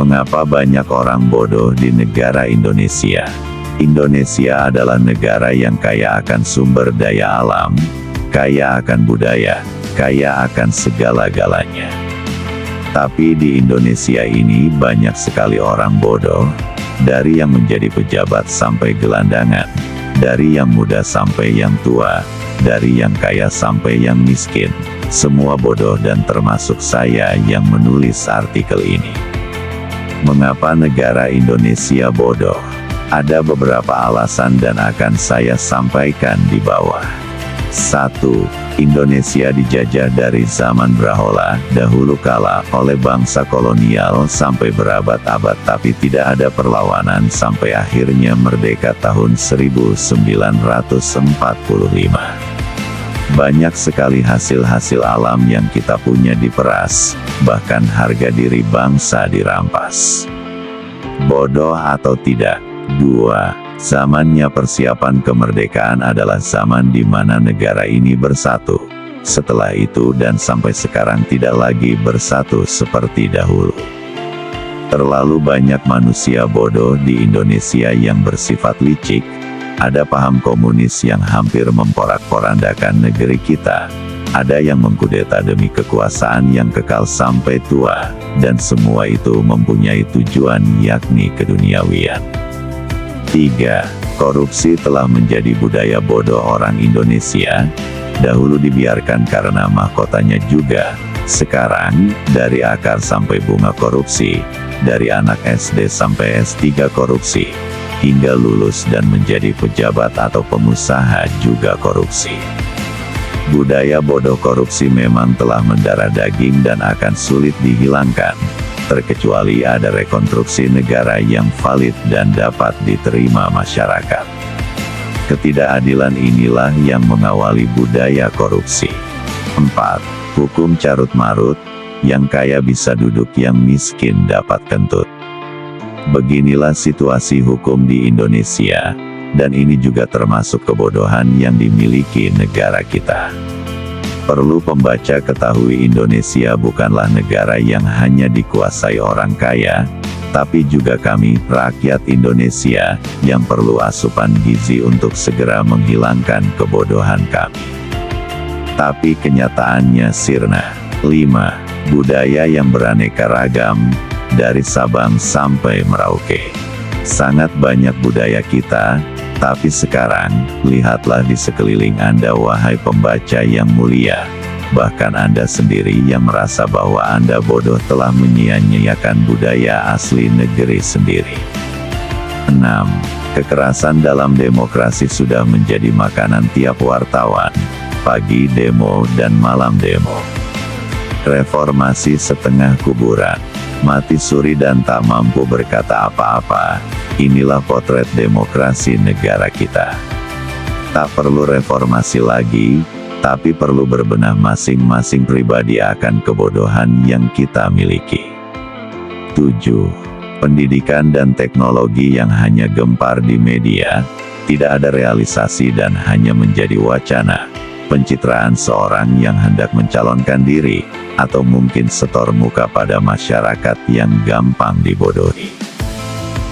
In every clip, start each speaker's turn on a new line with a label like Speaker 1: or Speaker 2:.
Speaker 1: Mengapa banyak orang bodoh di negara Indonesia? Indonesia adalah negara yang kaya akan sumber daya alam, kaya akan budaya, kaya akan segala-galanya. Tapi di Indonesia ini banyak sekali orang bodoh, dari yang menjadi pejabat sampai gelandangan, dari yang muda sampai yang tua, dari yang kaya sampai yang miskin, semua bodoh dan termasuk saya yang menulis artikel ini. Mengapa negara Indonesia bodoh? Ada beberapa alasan dan akan saya sampaikan di bawah. 1. Indonesia dijajah dari zaman Brahola, dahulu kala, oleh bangsa kolonial sampai berabad-abad tapi tidak ada perlawanan sampai akhirnya merdeka tahun 1945. Banyak sekali hasil-hasil alam yang kita punya diperas, bahkan harga diri bangsa dirampas. Bodoh atau tidak? 2. Zamannya persiapan kemerdekaan adalah zaman di mana negara ini bersatu. Setelah itu dan sampai sekarang tidak lagi bersatu seperti dahulu. Terlalu banyak manusia bodoh di Indonesia yang bersifat licik. Ada paham komunis yang hampir memporak-porandakan negeri kita. Ada yang mengkudeta demi kekuasaan yang kekal sampai tua, dan semua itu mempunyai tujuan yakni keduniawian. 3. Korupsi telah menjadi budaya bodoh orang Indonesia. Dahulu dibiarkan karena mahkotanya juga. Sekarang, dari akar sampai bunga korupsi, dari anak SD sampai S3 korupsi, hingga lulus dan menjadi pejabat atau pengusaha juga korupsi. Budaya bodoh korupsi memang telah mendarah daging dan akan sulit dihilangkan, terkecuali ada rekonstruksi negara yang valid dan dapat diterima masyarakat. Ketidakadilan inilah yang mengawali budaya korupsi. 4. Hukum carut-marut, yang kaya bisa duduk, yang miskin dapat kentut. Beginilah situasi hukum di Indonesia, dan ini juga termasuk kebodohan yang dimiliki negara kita. Perlu pembaca ketahui Indonesia bukanlah negara yang hanya dikuasai orang kaya, tapi juga kami, rakyat Indonesia, yang perlu asupan gizi untuk segera menghilangkan kebodohan kami. Tapi kenyataannya sirna. 5. Budaya yang beraneka ragam, dari Sabang sampai Merauke. Sangat banyak budaya kita, tapi sekarang, lihatlah di sekeliling Anda wahai pembaca yang mulia. Bahkan Anda sendiri yang merasa bahwa Anda bodoh telah menyia-nyiakan budaya asli negeri sendiri. 6. Kekerasan dalam demokrasi sudah menjadi makanan tiap wartawan. Pagi demo dan malam demo. Reformasi setengah kuburan. Mati suri dan tak mampu berkata apa-apa. Inilah potret demokrasi negara kita. Tak perlu reformasi lagi, tapi perlu berbenah masing-masing pribadi akan kebodohan yang kita miliki. 7. Pendidikan dan teknologi yang hanya gempar di media, tidak ada realisasi dan hanya menjadi wacana. Pencitraan seorang yang hendak mencalonkan diri, atau mungkin setor muka pada masyarakat yang gampang dibodohi.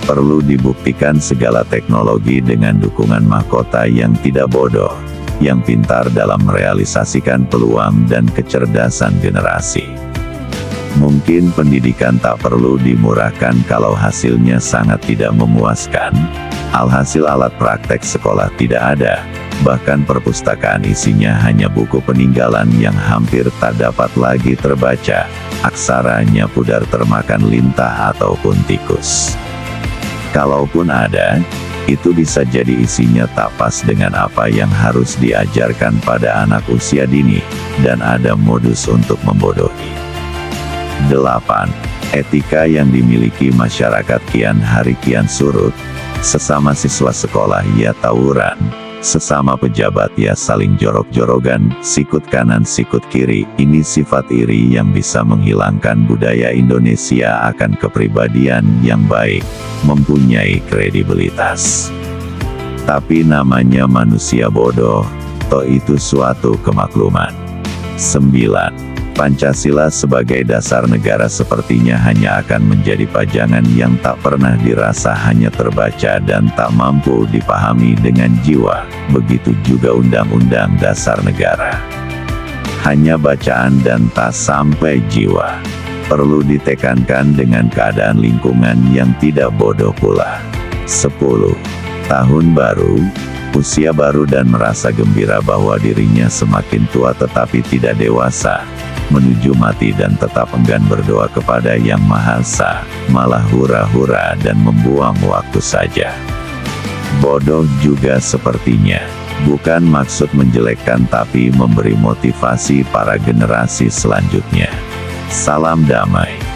Speaker 1: Perlu dibuktikan segala teknologi dengan dukungan mahkota yang tidak bodoh, yang pintar dalam merealisasikan peluang dan kecerdasan generasi. Mungkin pendidikan tak perlu dimurahkan kalau hasilnya sangat tidak memuaskan. Alhasil alat praktek sekolah tidak ada. Bahkan perpustakaan isinya hanya buku peninggalan yang hampir tak dapat lagi terbaca. Aksaranya pudar termakan lintah ataupun tikus. Kalaupun ada, itu bisa jadi isinya tak pas dengan apa yang harus diajarkan pada anak usia dini, dan ada modus untuk membodohi. 8. Etika yang dimiliki masyarakat kian hari kian surut. Sesama siswa sekolah ya tawuran, sesama pejabat ya saling jorok-jorogan, sikut kanan sikut kiri. Ini sifat iri yang bisa menghilangkan budaya Indonesia akan kepribadian yang baik, mempunyai kredibilitas. Tapi namanya manusia bodoh, toh itu suatu kemakluman. 9. Pancasila sebagai dasar negara sepertinya hanya akan menjadi pajangan yang tak pernah dirasa, hanya terbaca dan tak mampu dipahami dengan jiwa. Begitu juga Undang-Undang Dasar Negara. Hanya bacaan dan tak sampai jiwa. Perlu ditekankan dengan keadaan lingkungan yang tidak bodoh pula. 10. Tahun baru, usia baru dan merasa gembira bahwa dirinya semakin tua tetapi tidak dewasa. Menuju mati dan tetap enggan berdoa kepada Yang Maha Esa, malah hura-hura dan membuang waktu saja. Bodoh juga sepertinya. Bukan maksud menjelekkan tapi memberi motivasi para generasi selanjutnya. Salam damai.